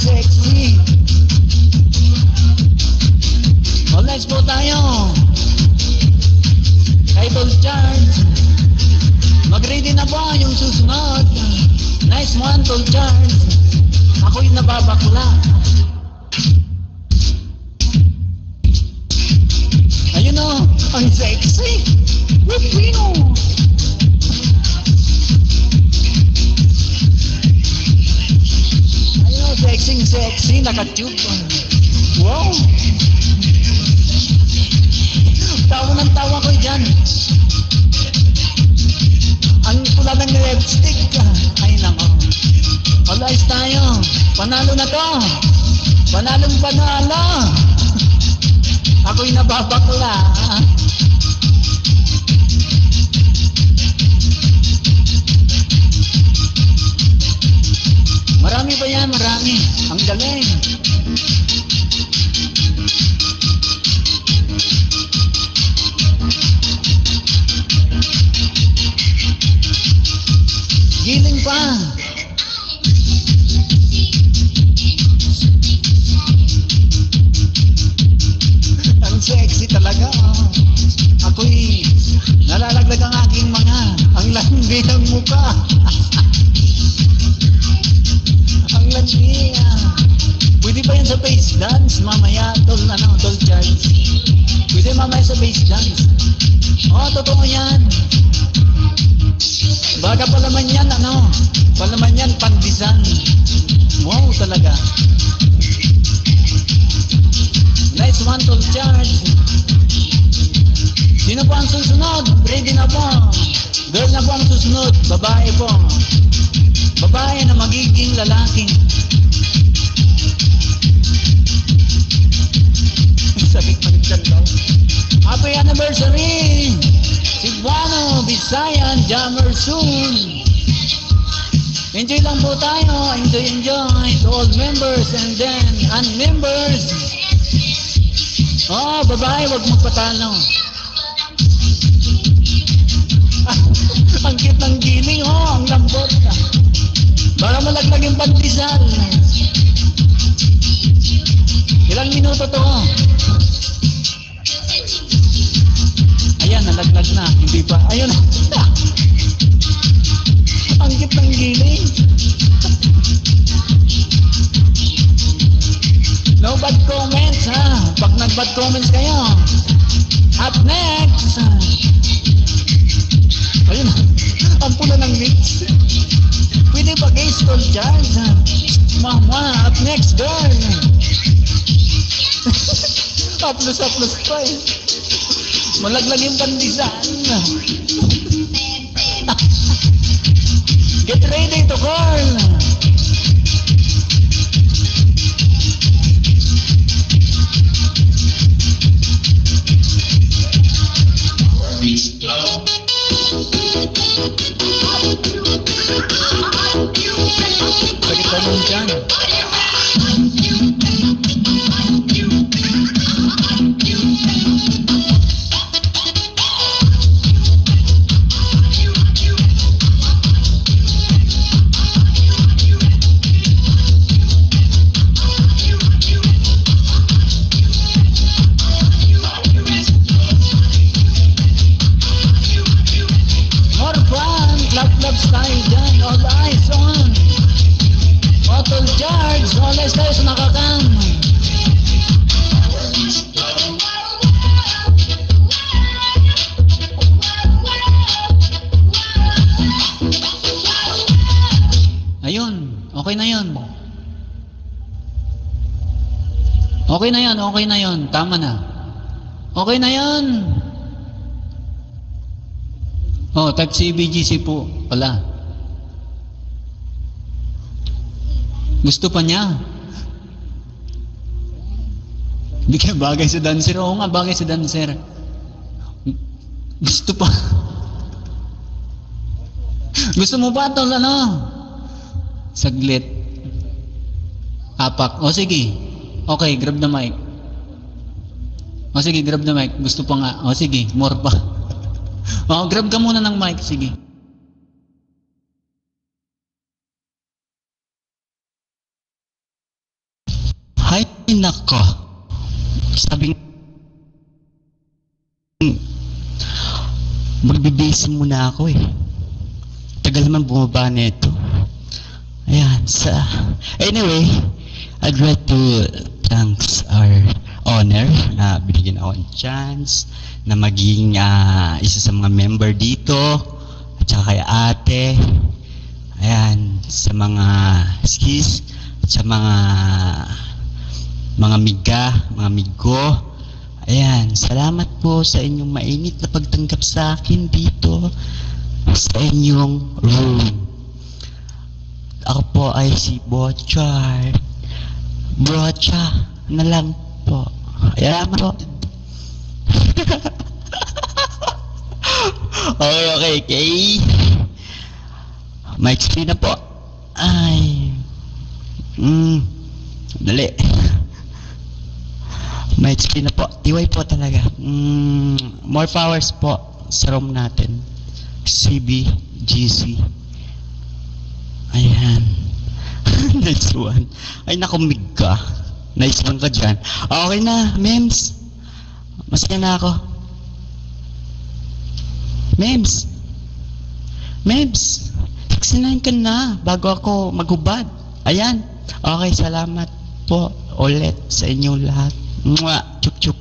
sexy. Oh, let's go tayo. Title charge. Mag-ready na ba yung susunod? Nice one, Tol Charge. Ako'y nababakla. Ayun o, ang sexy. Wipino. Ayun o, sexy, naka-tube. Wow. Tawa ng tawa ko dyan. Ang pula ng lipstick. Ay nako. Alayos tayo. Panalo na to. Panalong panalo. Ako'y nababakla. Marami pa yan, marami. Ang galing. Giling pa. Ang sexy talaga. Ako'y nalalaglag ang aking mga. Ang landi ng mukha. Ang landi. Pwede ba yan sa bass dance? Mamaya, Tol Charge. Pwede mamaya sa bass dance. Oh, totoo yan. Baga palaman yan, palaman yan, pandisan. Wow, talaga. Nice one, Tol Charge. Sino po ang susunod? Ready na po. Girl na po ang susunod. Babae po. Babae na magiging lalaki. Sakit pagkakal daw. Happy anniversary! Cebuano, Visayan, Jammer soon. Enjoy lang po tayo. Enjoy to all members and then unmembers. Oh, babae, wag magpatalo. Ang cute ng giling, ang lambot. Baka malaglag yung pandesal. Ilang minuto to? Ayan, nalaglag na. Hindi pa. Ayun. Ang cute ng giling. No bad comments, ha? Pag nag-bad comments kayo. Up next. Ayun. Ang pula ng lips. Pwede ba guys, Tol Charge? Mama, up next, girl. Aplos pa eh. Malaglag yung pandisan. Get ready to call. Sakit ka nun dyan. Clubs tayo dyan, all eyes on Tol Charge, all eyes tayo sa nakakam. Ayun, okay na yun. Okay na yun, tama na. Okay na yun. Oh, type CBGC po pala. Gusto pa niya. Hindi kaya bagay sa dancer. Oo nga, bagay sa dancer. Gusto pa. Gusto mo ba ito, Saglit. Apak. O sige. Okay, grab the mic. O sige, grab the mic. Gusto pa nga. O sige, more pa. O, grab ka muna ng mic. Sige. Ay, nako. Sabi magbibase muna ako eh. Tagal naman bumaba nito. Ayan, anyway, I'd like to thanks our honor na binigyan ako ng chance na maging isa sa mga member dito at saka kay ate. Ayan, sa mga skis, at sa mga migo. Ayan, salamat po sa inyong mainit na pagtanggap sa akin dito sa inyong room. Ako po ay si Bochar. Brocha na lang po. Ayan po. Okay. Mike Spina po. Ay. Dali. Mike Spina po. TY po talaga. More powers po sa room natin. CBGC. Ayan. Nice one. Ay, nakumig ka. Nice one ka dyan. Okay na, Mems. Masaya na ako. Mems. 69 ka na bago ako maghubad. Ayan. Okay, salamat po ulit sa inyong lahat. Mwah! Chuk chuk.